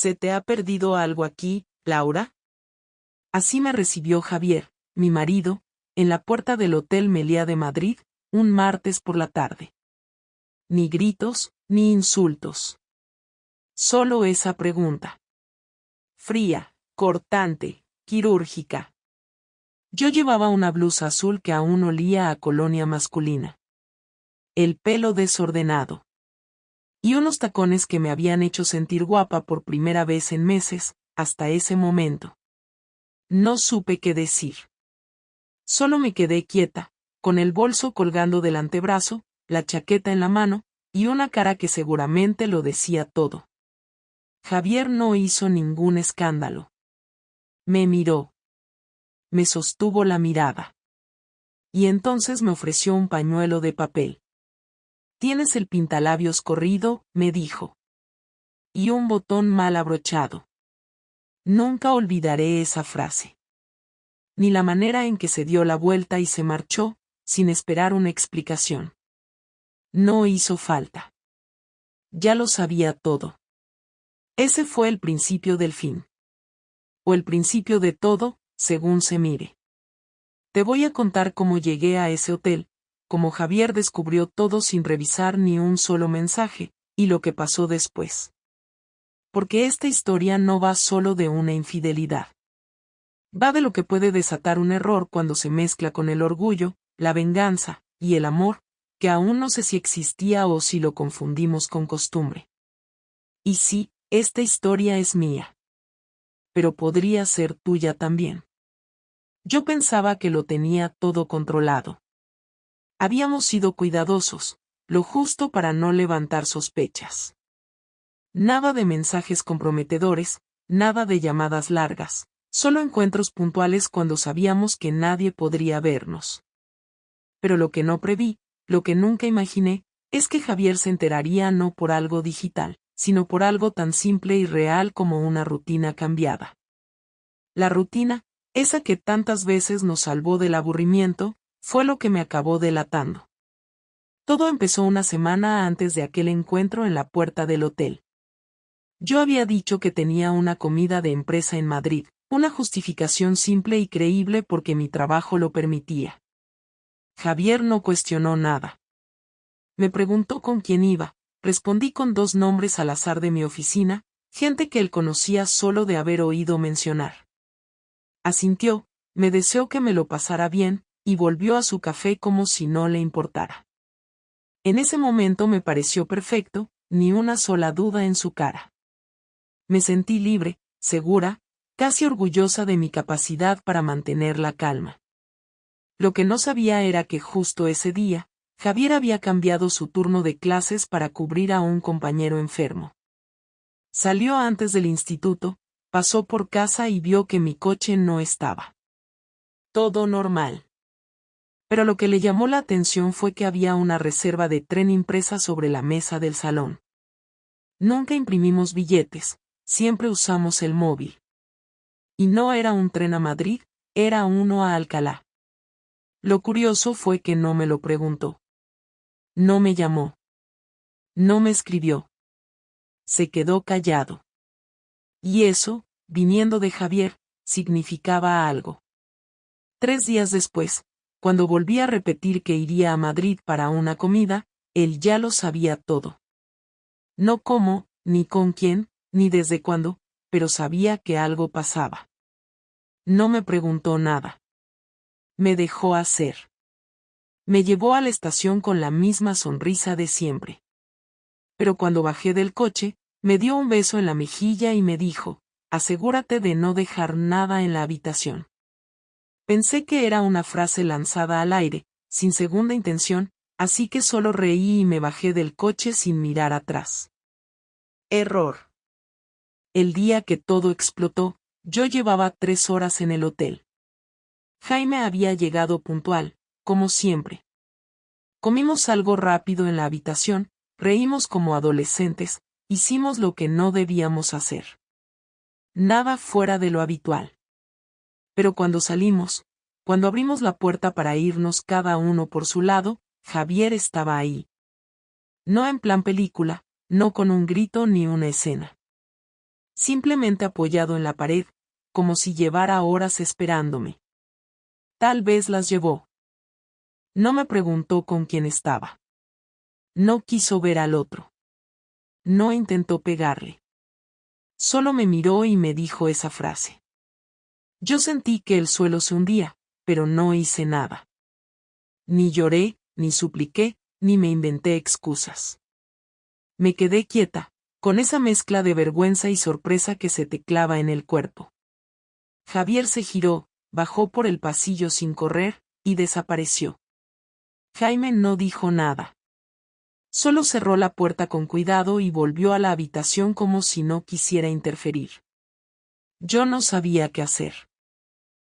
¿Se te ha perdido algo aquí, Laura? Así me recibió Javier, mi marido, en la puerta del Hotel Meliá de Madrid, un martes por la tarde. Ni gritos, ni insultos. Solo esa pregunta. Fría, cortante, quirúrgica. Yo llevaba una blusa azul que aún olía a colonia masculina. El pelo desordenado. Y unos tacones que me habían hecho sentir guapa por primera vez en meses, hasta ese momento. No supe qué decir. Solo me quedé quieta, con el bolso colgando del antebrazo, la chaqueta en la mano, y una cara que seguramente lo decía todo. Javier no hizo ningún escándalo. Me miró. Me sostuvo la mirada. Y entonces me ofreció un pañuelo de papel. «Tienes el pintalabios corrido», me dijo. Y un botón mal abrochado. Nunca olvidaré esa frase. Ni la manera en que se dio la vuelta y se marchó, sin esperar una explicación. No hizo falta. Ya lo sabía todo. Ese fue el principio del fin. O el principio de todo, según se mire. Te voy a contar cómo llegué a ese hotel, cómo Javier descubrió todo sin revisar ni un solo mensaje, y lo que pasó después. Porque esta historia no va solo de una infidelidad. Va de lo que puede desatar un error cuando se mezcla con el orgullo, la venganza, y el amor, que aún no sé si existía o si lo confundimos con costumbre. Y sí, esta historia es mía. Pero podría ser tuya también. Yo pensaba que lo tenía todo controlado. Habíamos sido cuidadosos, lo justo para no levantar sospechas. Nada de mensajes comprometedores, nada de llamadas largas, solo encuentros puntuales cuando sabíamos que nadie podría vernos. Pero lo que no preví, lo que nunca imaginé, es que Javier se enteraría no por algo digital, sino por algo tan simple y real como una rutina cambiada. La rutina, esa que tantas veces nos salvó del aburrimiento, fue lo que me acabó delatando. Todo empezó una semana antes de aquel encuentro en la puerta del hotel. Yo había dicho que tenía una comida de empresa en Madrid, una justificación simple y creíble porque mi trabajo lo permitía. Javier no cuestionó nada. Me preguntó con quién iba, respondí con 2 nombres al azar de mi oficina, gente que él conocía solo de haber oído mencionar. Asintió, me deseó que me lo pasara bien, y volvió a su café como si no le importara. En ese momento me pareció perfecto, ni una sola duda en su cara. Me sentí libre, segura, casi orgullosa de mi capacidad para mantener la calma. Lo que no sabía era que justo ese día, Javier había cambiado su turno de clases para cubrir a un compañero enfermo. Salió antes del instituto, pasó por casa y vio que mi coche no estaba. Todo normal. Pero lo que le llamó la atención fue que había una reserva de tren impresa sobre la mesa del salón. Nunca imprimimos billetes, siempre usamos el móvil. Y no era un tren a Madrid, era uno a Alcalá. Lo curioso fue que no me lo preguntó. No me llamó. No me escribió. Se quedó callado. Y eso, viniendo de Javier, significaba algo. 3 días después, cuando volví a repetir que iría a Madrid para una comida, él ya lo sabía todo. No cómo, ni con quién, ni desde cuándo, pero sabía que algo pasaba. No me preguntó nada. Me dejó hacer. Me llevó a la estación con la misma sonrisa de siempre. Pero cuando bajé del coche, me dio un beso en la mejilla y me dijo, asegúrate de no dejar nada en la habitación. Pensé que era una frase lanzada al aire, sin segunda intención, así que solo reí y me bajé del coche sin mirar atrás. Error. El día que todo explotó, yo llevaba 3 horas en el hotel. Jaime había llegado puntual, como siempre. Comimos algo rápido en la habitación, reímos como adolescentes, hicimos lo que no debíamos hacer. Nada fuera de lo habitual. Pero cuando salimos, cuando abrimos la puerta para irnos cada uno por su lado, Javier estaba ahí. No en plan película, no con un grito ni una escena. simplemente apoyado en la pared, como si llevara horas esperándome. Tal vez las llevó. No me preguntó con quién estaba. No quiso ver al otro. No intentó pegarle. Solo me miró y me dijo esa frase. Yo sentí que el suelo se hundía, pero no hice nada. Ni lloré, ni supliqué, ni me inventé excusas. Me quedé quieta, con esa mezcla de vergüenza y sorpresa que se te clava en el cuerpo. Javier se giró, bajó por el pasillo sin correr, y desapareció. Jaime no dijo nada. Solo cerró la puerta con cuidado y volvió a la habitación como si no quisiera interferir. Yo no sabía qué hacer.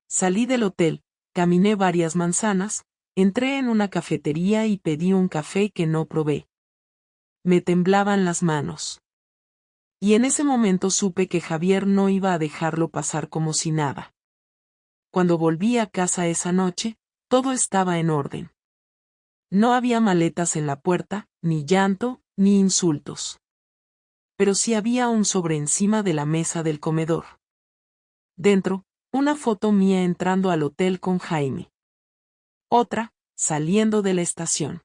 Salí del hotel, caminé varias manzanas, entré en una cafetería y pedí un café que no probé. Me temblaban las manos. Y en ese momento supe que Javier no iba a dejarlo pasar como si nada. Cuando volví a casa esa noche, todo estaba en orden. No había maletas en la puerta, ni llanto, ni insultos. Pero sí había un sobre encima de la mesa del comedor. Dentro, una foto mía entrando al hotel con Jaime. Otra, saliendo de la estación.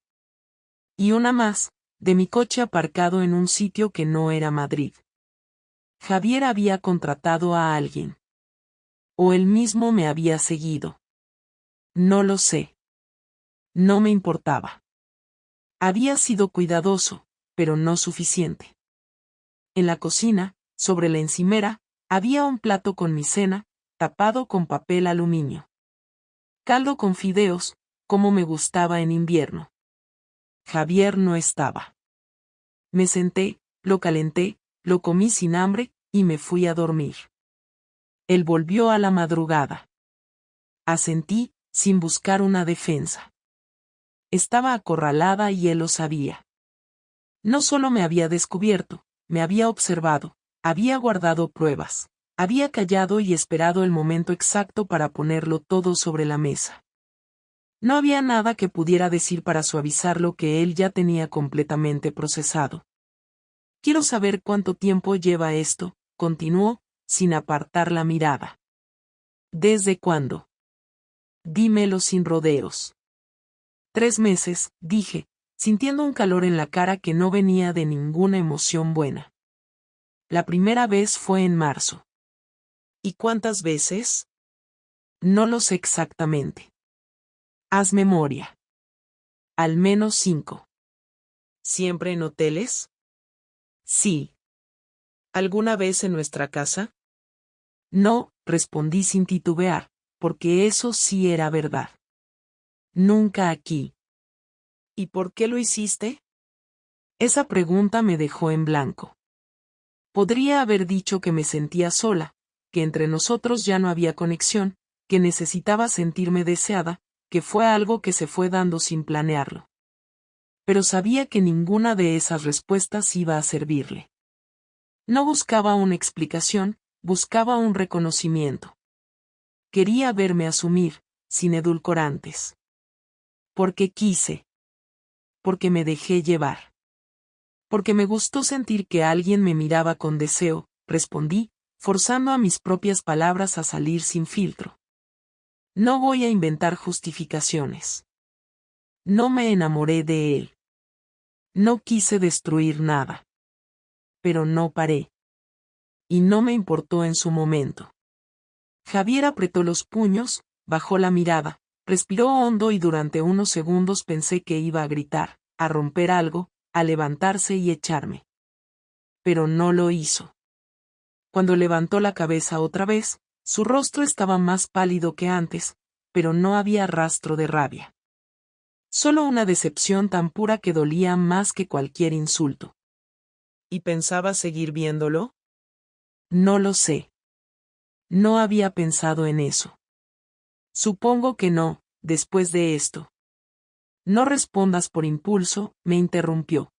Y una más, de mi coche aparcado en un sitio que no era Madrid. Javier había contratado a alguien. O él mismo me había seguido. No lo sé. No me importaba. Había sido cuidadoso, pero no suficiente. En la cocina, sobre la encimera, había un plato con mi cena, tapado con papel aluminio. Caldo con fideos, como me gustaba en invierno. Javier no estaba. Me senté, lo calenté, lo comí sin hambre, y me fui a dormir. Él volvió a la madrugada. Asentí, sin buscar una defensa. Estaba acorralada y él lo sabía. No solo me había descubierto, me había observado, había guardado pruebas, había callado y esperado el momento exacto para ponerlo todo sobre la mesa. No había nada que pudiera decir para suavizar lo que él ya tenía completamente procesado. Quiero saber cuánto tiempo lleva esto, continuó, sin apartar la mirada. ¿Desde cuándo? Dímelo sin rodeos. 3 meses, dije, sintiendo un calor en la cara que no venía de ninguna emoción buena. La primera vez fue en marzo. ¿Y cuántas veces? No lo sé exactamente. Haz memoria. Al menos 5. ¿Siempre en hoteles? Sí. ¿Alguna vez en nuestra casa? No, respondí sin titubear, porque eso sí era verdad. Nunca aquí. ¿Y por qué lo hiciste? Esa pregunta me dejó en blanco. Podría haber dicho que me sentía sola, que entre nosotros ya no había conexión, que necesitaba sentirme deseada, que fue algo que se fue dando sin planearlo. Pero sabía que ninguna de esas respuestas iba a servirle. No buscaba una explicación, buscaba un reconocimiento. Quería verme asumir, sin edulcorantes. Porque quise. Porque me dejé llevar. Porque me gustó sentir que alguien me miraba con deseo, respondí, forzando a mis propias palabras a salir sin filtro. No voy a inventar justificaciones. No me enamoré de él. No quise destruir nada. Pero no paré. Y no me importó en su momento. Javier apretó los puños, bajó la mirada, respiró hondo y durante unos segundos pensé que iba a gritar, a romper algo, a levantarse y echarme. Pero no lo hizo. Cuando levantó la cabeza otra vez, su rostro estaba más pálido que antes, pero no había rastro de rabia. Solo una decepción tan pura que dolía más que cualquier insulto. ¿Y pensaba seguir viéndolo? No lo sé. No había pensado en eso. Supongo que no, después de esto. No respondas por impulso, me interrumpió.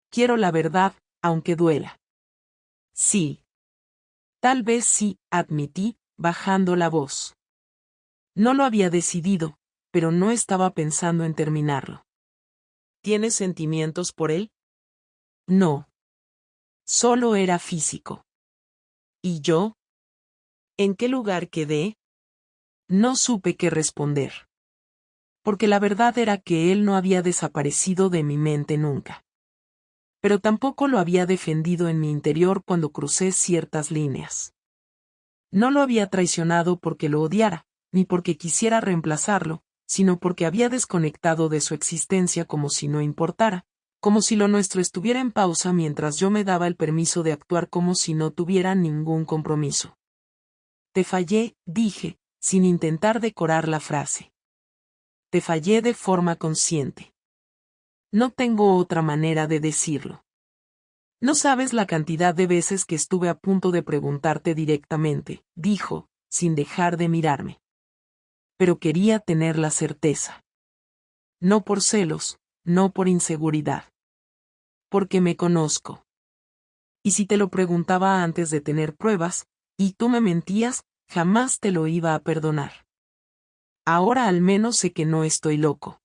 Quiero la verdad, aunque duela. Sí. Tal vez sí, admití, bajando la voz. No lo había decidido, pero no estaba pensando en terminarlo. ¿Tienes sentimientos por él? No. Solo era físico. ¿Y yo? ¿En qué lugar quedé? No supe qué responder. Porque la verdad era que él no había desaparecido de mi mente nunca. Pero tampoco lo había defendido en mi interior cuando crucé ciertas líneas. No lo había traicionado porque lo odiara, ni porque quisiera reemplazarlo, sino porque había desconectado de su existencia como si no importara, como si lo nuestro estuviera en pausa mientras yo me daba el permiso de actuar como si no tuviera ningún compromiso. Te fallé, dije, sin intentar decorar la frase. Te fallé de forma consciente. No tengo otra manera de decirlo. No sabes la cantidad de veces que estuve a punto de preguntarte directamente, dijo, sin dejar de mirarme. Pero quería tener la certeza. No por celos, no por inseguridad. Porque me conozco. Y si te lo preguntaba antes de tener pruebas, y tú me mentías, jamás te lo iba a perdonar. Ahora al menos sé que no estoy loco.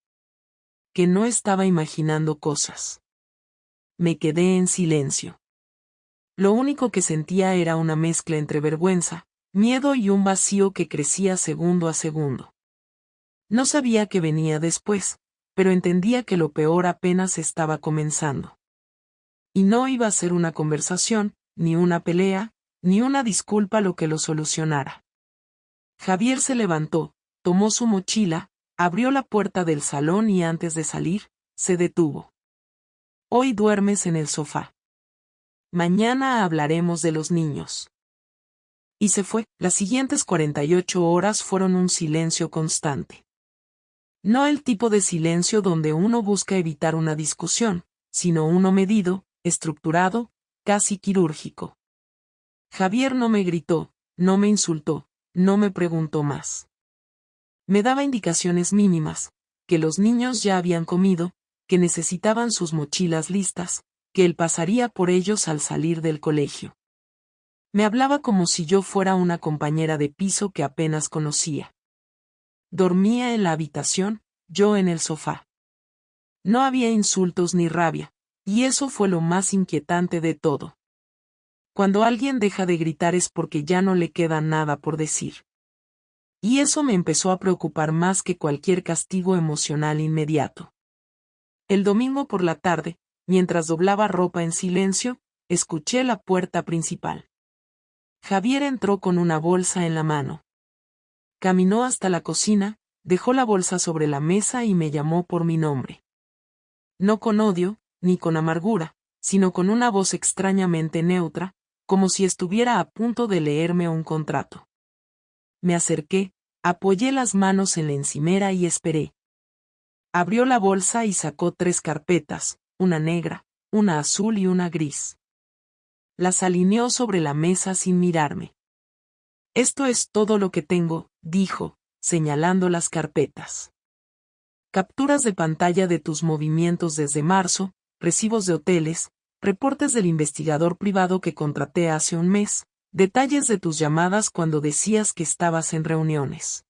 Que no estaba imaginando cosas. Me quedé en silencio. Lo único que sentía era una mezcla entre vergüenza, miedo y un vacío que crecía segundo a segundo. No sabía qué venía después, pero entendía que lo peor apenas estaba comenzando. Y no iba a ser una conversación, ni una pelea, ni una disculpa lo que lo solucionara. Javier se levantó, tomó su mochila, abrió la puerta del salón y antes de salir, se detuvo. Hoy duermes en el sofá. Mañana hablaremos de los niños. Y se fue. Las siguientes 48 horas fueron un silencio constante. No el tipo de silencio donde uno busca evitar una discusión, sino uno medido, estructurado, casi quirúrgico. Javier no me gritó, no me insultó, no me preguntó más. Me daba indicaciones mínimas, que los niños ya habían comido, que necesitaban sus mochilas listas, que él pasaría por ellos al salir del colegio. Me hablaba como si yo fuera una compañera de piso que apenas conocía. Dormía en la habitación, yo en el sofá. No había insultos ni rabia, y eso fue lo más inquietante de todo. Cuando alguien deja de gritar es porque ya no le queda nada por decir. Y eso me empezó a preocupar más que cualquier castigo emocional inmediato. El domingo por la tarde, mientras doblaba ropa en silencio, escuché la puerta principal. Javier entró con una bolsa en la mano. Caminó hasta la cocina, dejó la bolsa sobre la mesa y me llamó por mi nombre. No con odio, ni con amargura, sino con una voz extrañamente neutra, como si estuviera a punto de leerme un contrato. Me acerqué, apoyé las manos en la encimera y esperé. Abrió la bolsa y sacó 3 carpetas, una negra, una azul y una gris. Las alineó sobre la mesa sin mirarme. Esto es todo lo que tengo, dijo, señalando las carpetas. Capturas de pantalla de tus movimientos desde marzo, recibos de hoteles, reportes del investigador privado que contraté hace un mes, detalles de tus llamadas cuando decías que estabas en reuniones.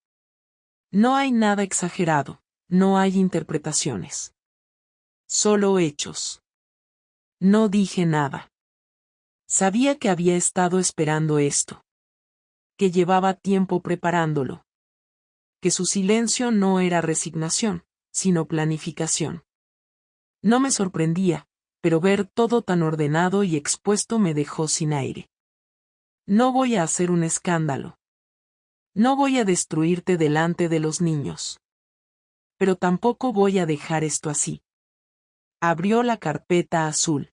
No hay nada exagerado, no hay interpretaciones. Solo hechos. No dije nada. Sabía que había estado esperando esto. Que llevaba tiempo preparándolo. Que su silencio no era resignación, sino planificación. No me sorprendía, pero ver todo tan ordenado y expuesto me dejó sin aire. No voy a hacer un escándalo. No voy a destruirte delante de los niños. Pero tampoco voy a dejar esto así. Abrió la carpeta azul.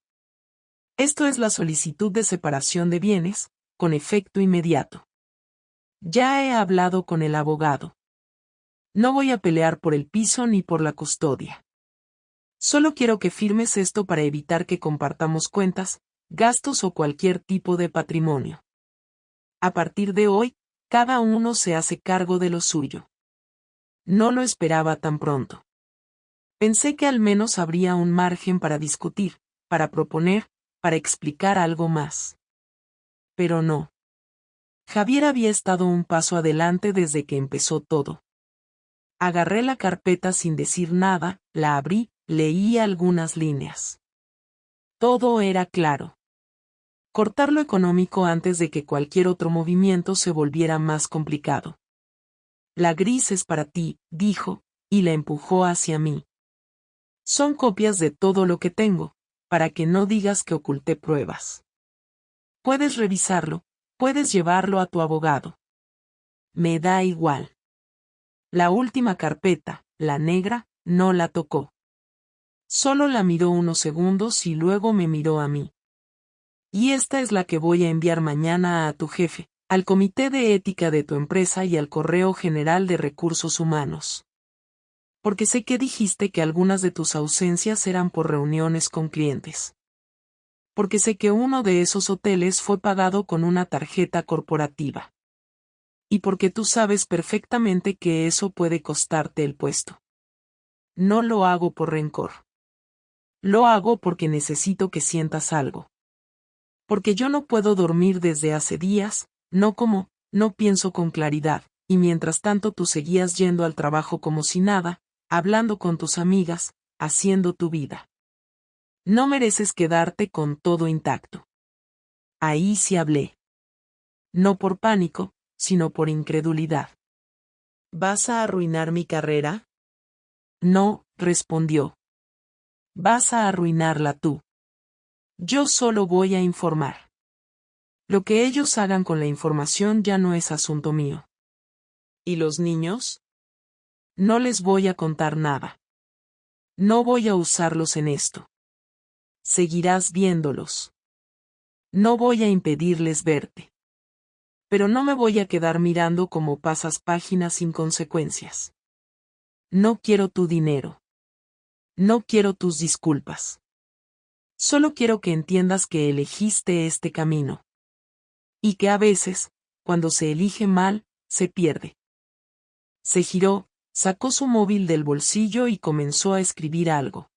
Esto es la solicitud de separación de bienes, con efecto inmediato. Ya he hablado con el abogado. No voy a pelear por el piso ni por la custodia. Solo quiero que firmes esto para evitar que compartamos cuentas, gastos o cualquier tipo de patrimonio. A partir de hoy, cada uno se hace cargo de lo suyo. No lo esperaba tan pronto. Pensé que al menos habría un margen para discutir, para proponer, para explicar algo más. Pero no. Javier había estado un paso adelante desde que empezó todo. Agarré la carpeta sin decir nada, la abrí, leí algunas líneas. Todo era claro. Cortar lo económico antes de que cualquier otro movimiento se volviera más complicado. La gris es para ti, dijo, y la empujó hacia mí. Son copias de todo lo que tengo, para que no digas que oculté pruebas. Puedes revisarlo, puedes llevarlo a tu abogado. Me da igual. La última carpeta, la negra, no la tocó. Solo la miró unos segundos y luego me miró a mí. Y esta es la que voy a enviar mañana a tu jefe, al Comité de Ética de tu empresa y al Correo General de Recursos Humanos. Porque sé que dijiste que algunas de tus ausencias eran por reuniones con clientes. Porque sé que uno de esos hoteles fue pagado con una tarjeta corporativa. Y porque tú sabes perfectamente que eso puede costarte el puesto. No lo hago por rencor. Lo hago porque necesito que sientas algo. Porque yo no puedo dormir desde hace días, no pienso con claridad, y mientras tanto tú seguías yendo al trabajo como si nada, hablando con tus amigas, haciendo tu vida. No mereces quedarte con todo intacto. Ahí sí hablé. No por pánico, sino por incredulidad. ¿Vas a arruinar mi carrera? No, respondió. Vas a arruinarla tú. Yo solo voy a informar. Lo que ellos hagan con la información ya no es asunto mío. ¿Y los niños? No les voy a contar nada. No voy a usarlos en esto. Seguirás viéndolos. No voy a impedirles verte. Pero no me voy a quedar mirando cómo pasas páginas sin consecuencias. No quiero tu dinero. No quiero tus disculpas. Solo quiero que entiendas que elegiste este camino. Y que a veces, cuando se elige mal, se pierde. Se giró, sacó su móvil del bolsillo y comenzó a escribir algo.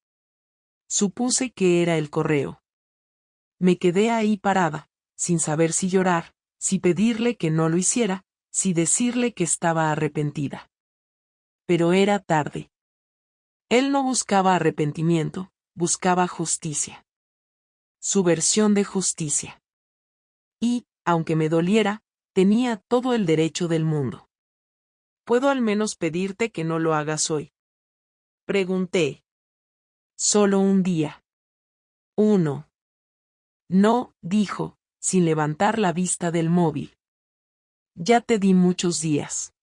Supuse que era el correo. Me quedé ahí parada, sin saber si llorar, si pedirle que no lo hiciera, si decirle que estaba arrepentida. Pero era tarde. Él no buscaba arrepentimiento, buscaba justicia. Su versión de justicia. Y, aunque me doliera, tenía todo el derecho del mundo. ¿Puedo al menos pedirte que no lo hagas hoy? Pregunté. Solo un día. Uno. No, dijo, sin levantar la vista del móvil. Ya te di muchos días.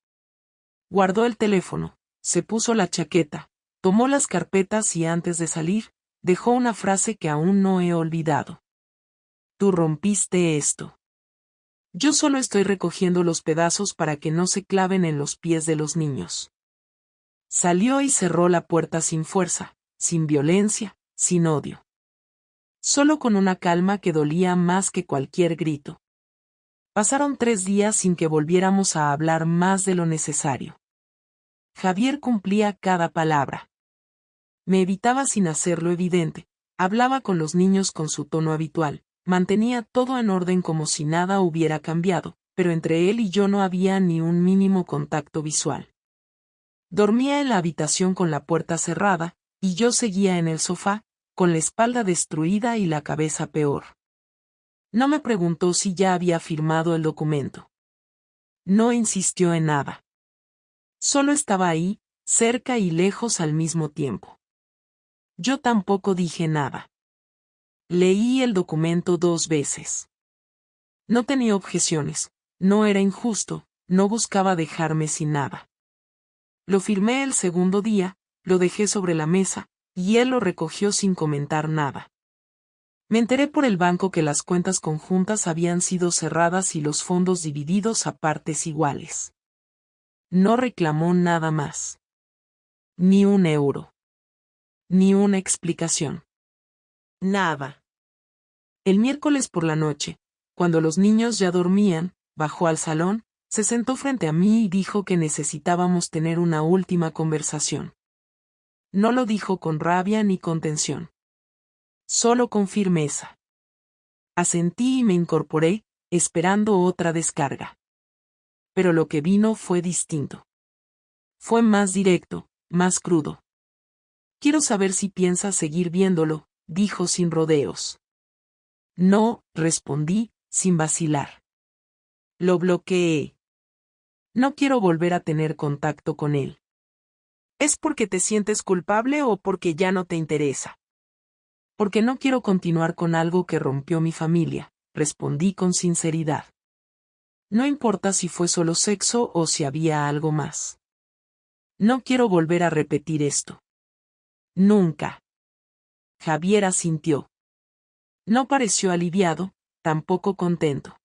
Guardó el teléfono, se puso la chaqueta, tomó las carpetas y antes de salir, dejó una frase que aún no he olvidado. Tú rompiste esto. Yo solo estoy recogiendo los pedazos para que no se claven en los pies de los niños. Salió y cerró la puerta sin fuerza, sin violencia, sin odio. Solo con una calma que dolía más que cualquier grito. Pasaron 3 días sin que volviéramos a hablar más de lo necesario. Javier cumplía cada palabra. Me evitaba sin hacerlo evidente, hablaba con los niños con su tono habitual, mantenía todo en orden como si nada hubiera cambiado, pero entre él y yo no había ni un mínimo contacto visual. Dormía en la habitación con la puerta cerrada, y yo seguía en el sofá, con la espalda destruida y la cabeza peor. No me preguntó si ya había firmado el documento. No insistió en nada. Solo estaba ahí, cerca y lejos al mismo tiempo. Yo tampoco dije nada. Leí el documento 2 veces. No tenía objeciones, no era injusto, no buscaba dejarme sin nada. Lo firmé el segundo día, lo dejé sobre la mesa, y él lo recogió sin comentar nada. Me enteré por el banco que las cuentas conjuntas habían sido cerradas y los fondos divididos a partes iguales. No reclamó nada más. Ni un euro. Ni una explicación. Nada. El miércoles por la noche, cuando los niños ya dormían, bajó al salón, se sentó frente a mí y dijo que necesitábamos tener una última conversación. No lo dijo con rabia ni con tensión. Solo con firmeza. Asentí y me incorporé, esperando otra descarga. Pero lo que vino fue distinto. Fue más directo, más crudo. Quiero saber si piensas seguir viéndolo, dijo sin rodeos. No, respondí, sin vacilar. Lo bloqueé. No quiero volver a tener contacto con él. ¿Es porque te sientes culpable o porque ya no te interesa? Porque no quiero continuar con algo que rompió mi familia, respondí con sinceridad. No importa si fue solo sexo o si había algo más. No quiero volver a repetir esto. Nunca. Javier asintió. No pareció aliviado, tampoco contento.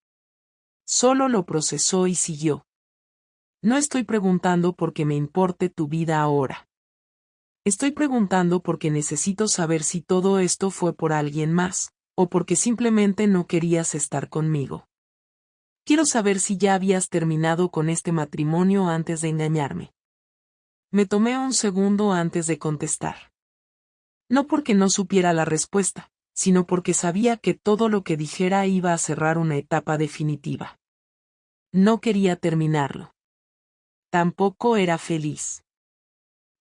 Solo lo procesó y siguió. No estoy preguntando porque me importe tu vida ahora. Estoy preguntando porque necesito saber si todo esto fue por alguien más, o porque simplemente no querías estar conmigo. Quiero saber si ya habías terminado con este matrimonio antes de engañarme. Me tomé un segundo antes de contestar. No porque no supiera la respuesta, sino porque sabía que todo lo que dijera iba a cerrar una etapa definitiva. No quería terminarlo. Tampoco era feliz.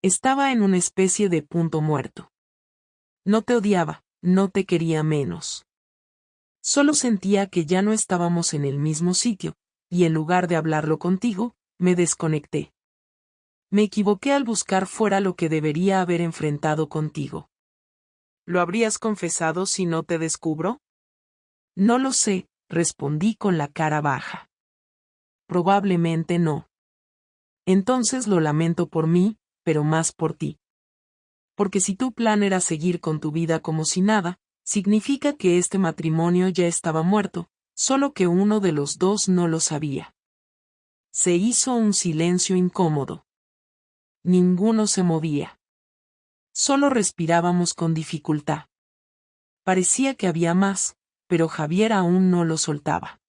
Estaba en una especie de punto muerto. No te odiaba, no te quería menos. Solo sentía que ya no estábamos en el mismo sitio, y en lugar de hablarlo contigo, me desconecté. Me equivoqué al buscar fuera lo que debería haber enfrentado contigo. ¿Lo habrías confesado si no te descubro? No lo sé, respondí con la cara baja. Probablemente no. Entonces lo lamento por mí, pero más por ti. Porque si tu plan era seguir con tu vida como si nada, significa que este matrimonio ya estaba muerto, solo que uno de los dos no lo sabía. Se hizo un silencio incómodo. Ninguno se movía. Solo respirábamos con dificultad. Parecía que había más, pero Javier aún no lo soltaba.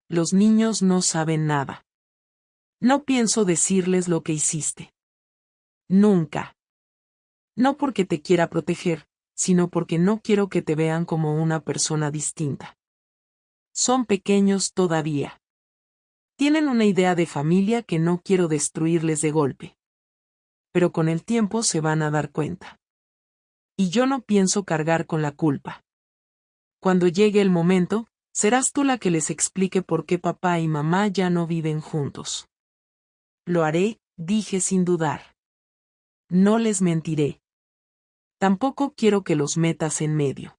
Los niños no saben nada. No pienso decirles lo que hiciste. Nunca. No porque te quiera proteger, sino porque no quiero que te vean como una persona distinta. Son pequeños todavía. Tienen una idea de familia que no quiero destruirles de golpe. Pero con el tiempo se van a dar cuenta. Y yo no pienso cargar con la culpa. Cuando llegue el momento, serás tú la que les explique por qué papá y mamá ya no viven juntos. Lo haré, dije sin dudar. No les mentiré. Tampoco quiero que los metas en medio.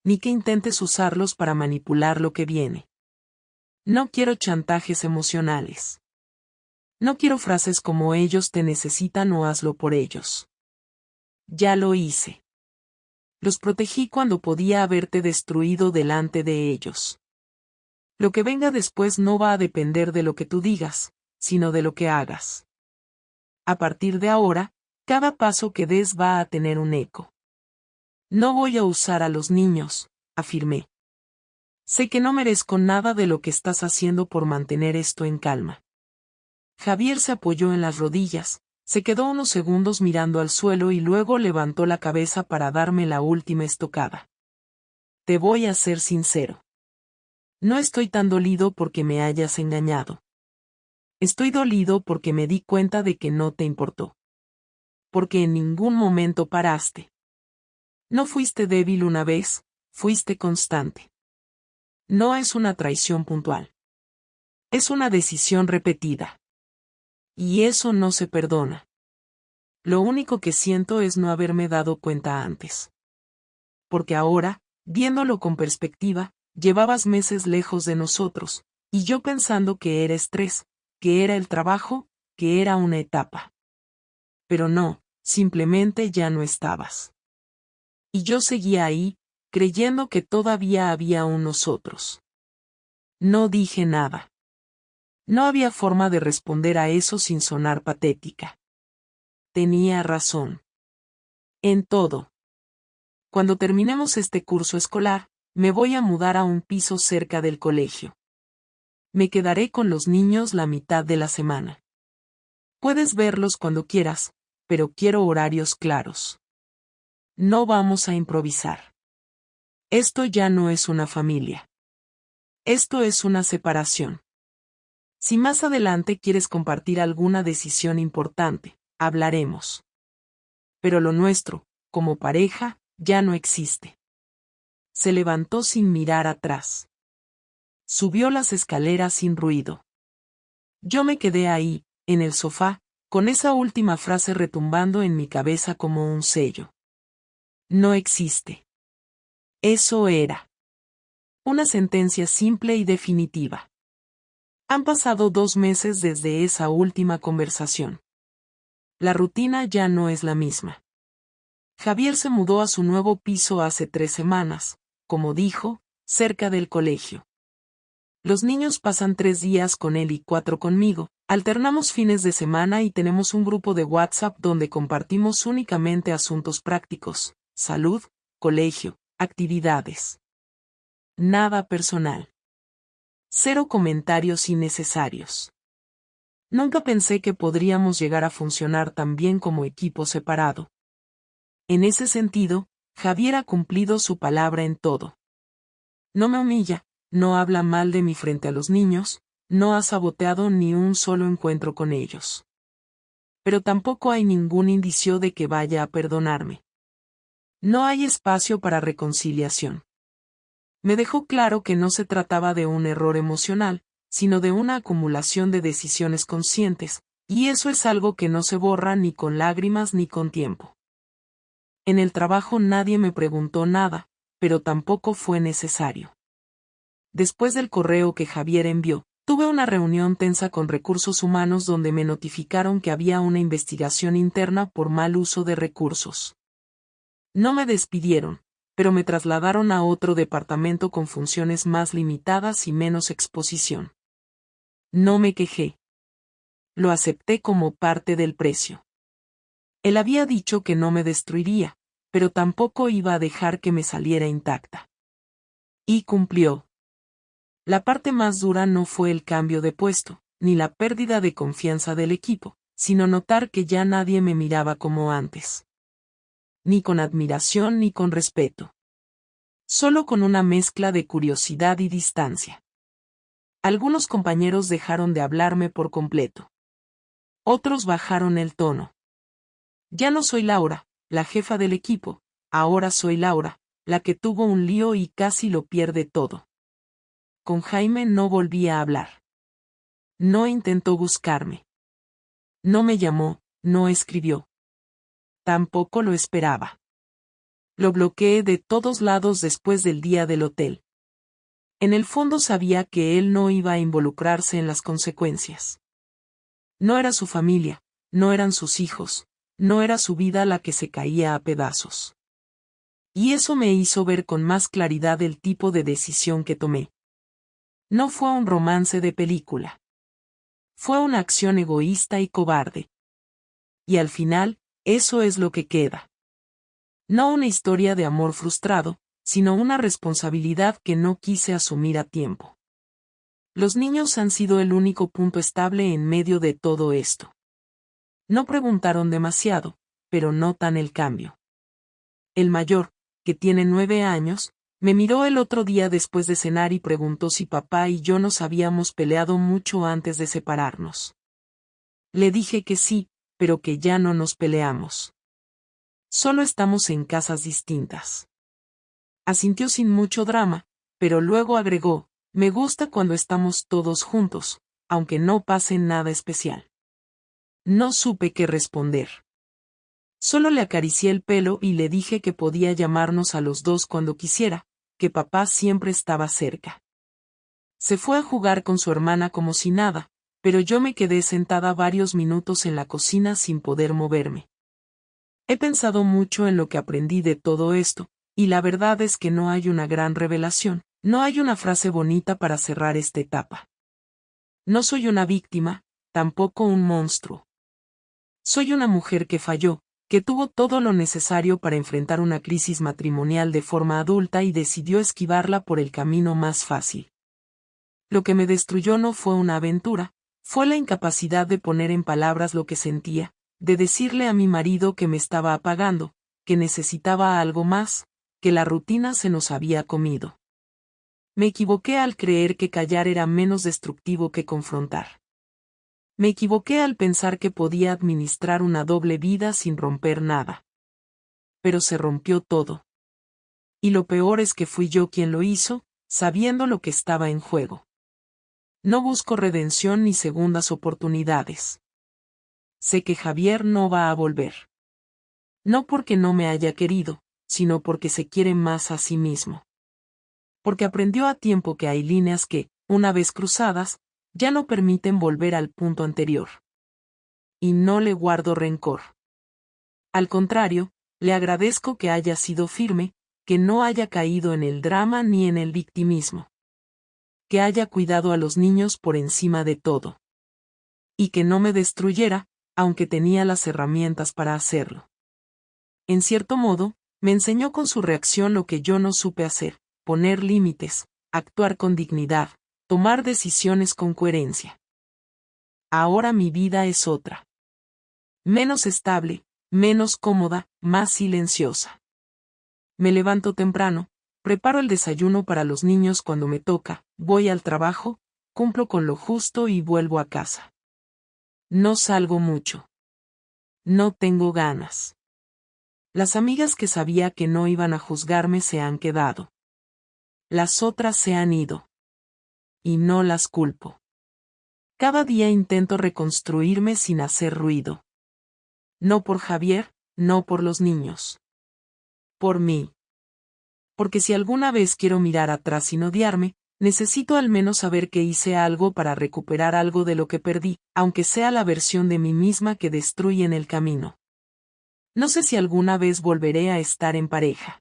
Ni que intentes usarlos para manipular lo que viene. No quiero chantajes emocionales. No quiero frases como ellos te necesitan o hazlo por ellos. Ya lo hice. Los protegí cuando podía haberte destruido delante de ellos. Lo que venga después no va a depender de lo que tú digas, sino de lo que hagas. A partir de ahora, cada paso que des va a tener un eco. No voy a usar a los niños, afirmé. Sé que no merezco nada de lo que estás haciendo por mantener esto en calma. Javier se apoyó en las rodillas, se quedó unos segundos mirando al suelo y luego levantó la cabeza para darme la última estocada. Te voy a ser sincero. No estoy tan dolido porque me hayas engañado. Estoy dolido porque me di cuenta de que no te importó. Porque en ningún momento paraste. No fuiste débil una vez, fuiste constante. No es una traición puntual. Es una decisión repetida. Y eso no se perdona. Lo único que siento es no haberme dado cuenta antes. Porque ahora, viéndolo con perspectiva, llevabas meses lejos de nosotros, y yo pensando que era estrés, que era el trabajo, que era una etapa. Pero no, simplemente ya no estabas. Y yo seguía ahí, creyendo que todavía había un nosotros. No dije nada. No había forma de responder a eso sin sonar patética. Tenía razón. En todo. Cuando terminemos este curso escolar, me voy a mudar a un piso cerca del colegio. Me quedaré con los niños la mitad de la semana. Puedes verlos cuando quieras, pero quiero horarios claros. No vamos a improvisar. Esto ya no es una familia. Esto es una separación. Si más adelante quieres compartir alguna decisión importante, hablaremos. Pero lo nuestro, como pareja, ya no existe. Se levantó sin mirar atrás. Subió las escaleras sin ruido. Yo me quedé ahí, en el sofá, con esa última frase retumbando en mi cabeza como un sello. No existe. Eso era. Una sentencia simple y definitiva. Han pasado 2 meses desde esa última conversación. La rutina ya no es la misma. Javier se mudó a su nuevo piso hace 3 semanas, como dijo, cerca del colegio. Los niños pasan 3 días con él y 4 conmigo, alternamos fines de semana y tenemos un grupo de WhatsApp donde compartimos únicamente asuntos prácticos, salud, colegio, actividades. Nada personal. 0 comentarios innecesarios. Nunca pensé que podríamos llegar a funcionar tan bien como equipo separado. En ese sentido, Javier ha cumplido su palabra en todo. No me humilla, no habla mal de mí frente a los niños, no ha saboteado ni un solo encuentro con ellos. Pero tampoco hay ningún indicio de que vaya a perdonarme. No hay espacio para reconciliación. Me dejó claro que no se trataba de un error emocional, sino de una acumulación de decisiones conscientes, y eso es algo que no se borra ni con lágrimas ni con tiempo. En el trabajo nadie me preguntó nada, pero tampoco fue necesario. Después del correo que Javier envió, tuve una reunión tensa con recursos humanos donde me notificaron que había una investigación interna por mal uso de recursos. No me despidieron, pero me trasladaron a otro departamento con funciones más limitadas y menos exposición. No me quejé. Lo acepté como parte del precio. Él había dicho que no me destruiría, pero tampoco iba a dejar que me saliera intacta. Y cumplió. La parte más dura no fue el cambio de puesto, ni la pérdida de confianza del equipo, sino notar que ya nadie me miraba como antes. Ni con admiración ni con respeto. Solo con una mezcla de curiosidad y distancia. Algunos compañeros dejaron de hablarme por completo. Otros bajaron el tono. Ya no soy Laura, la jefa del equipo, ahora soy Laura, la que tuvo un lío y casi lo pierde todo. Con Jaime no volví a hablar. No intentó buscarme. No me llamó, no escribió. Tampoco lo esperaba. Lo bloqueé de todos lados después del día del hotel. En el fondo sabía que él no iba a involucrarse en las consecuencias. No era su familia, no eran sus hijos, no era su vida la que se caía a pedazos. Y eso me hizo ver con más claridad el tipo de decisión que tomé. No fue un romance de película. Fue una acción egoísta y cobarde. Y al final, eso es lo que queda. No una historia de amor frustrado, sino una responsabilidad que no quise asumir a tiempo. Los niños han sido el único punto estable en medio de todo esto. No preguntaron demasiado, pero notan el cambio. El mayor, que tiene 9 años, me miró el otro día después de cenar y preguntó si papá y yo nos habíamos peleado mucho antes de separarnos. Le dije que sí, pero que ya no nos peleamos. Solo estamos en casas distintas. Asintió sin mucho drama, pero luego agregó, me gusta cuando estamos todos juntos, aunque no pase nada especial. No supe qué responder. Solo le acaricié el pelo y le dije que podía llamarnos a los dos cuando quisiera, que papá siempre estaba cerca. Se fue a jugar con su hermana como si nada, pero yo me quedé sentada varios minutos en la cocina sin poder moverme. He pensado mucho en lo que aprendí de todo esto, y la verdad es que no hay una gran revelación, no hay una frase bonita para cerrar esta etapa. No soy una víctima, tampoco un monstruo. Soy una mujer que falló, que tuvo todo lo necesario para enfrentar una crisis matrimonial de forma adulta y decidió esquivarla por el camino más fácil. Lo que me destruyó no fue una aventura, fue la incapacidad de poner en palabras lo que sentía, de decirle a mi marido que me estaba apagando, que necesitaba algo más, que la rutina se nos había comido. Me equivoqué al creer que callar era menos destructivo que confrontar. Me equivoqué al pensar que podía administrar una doble vida sin romper nada. Pero se rompió todo. Y lo peor es que fui yo quien lo hizo, sabiendo lo que estaba en juego. No busco redención ni segundas oportunidades. Sé que Javier no va a volver. No porque no me haya querido, sino porque se quiere más a sí mismo. Porque aprendió a tiempo que hay líneas que, una vez cruzadas, ya no permiten volver al punto anterior. Y no le guardo rencor. Al contrario, le agradezco que haya sido firme, que no haya caído en el drama ni en el victimismo. Que haya cuidado a los niños por encima de todo. Y que no me destruyera, aunque tenía las herramientas para hacerlo. En cierto modo, me enseñó con su reacción lo que yo no supe hacer: poner límites, actuar con dignidad, tomar decisiones con coherencia. Ahora mi vida es otra. Menos estable, menos cómoda, más silenciosa. Me levanto temprano, preparo el desayuno para los niños cuando me toca, voy al trabajo, cumplo con lo justo y vuelvo a casa. No salgo mucho. No tengo ganas. Las amigas que sabía que no iban a juzgarme se han quedado. Las otras se han ido. Y no las culpo. Cada día intento reconstruirme sin hacer ruido. No por Javier, no por los niños. Por mí. Porque si alguna vez quiero mirar atrás sin odiarme, necesito al menos saber que hice algo para recuperar algo de lo que perdí, aunque sea la versión de mí misma que destruye en el camino. No sé si alguna vez volveré a estar en pareja.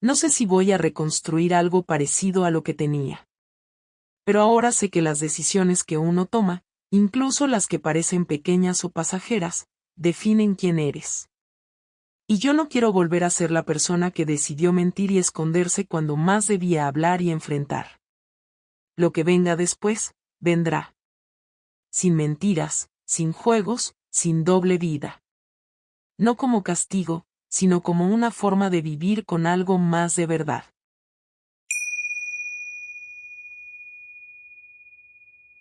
No sé si voy a reconstruir algo parecido a lo que tenía. Pero ahora sé que las decisiones que uno toma, incluso las que parecen pequeñas o pasajeras, definen quién eres. Y yo no quiero volver a ser la persona que decidió mentir y esconderse cuando más debía hablar y enfrentar. Lo que venga después, vendrá. Sin mentiras, sin juegos, sin doble vida. No como castigo, sino como una forma de vivir con algo más de verdad.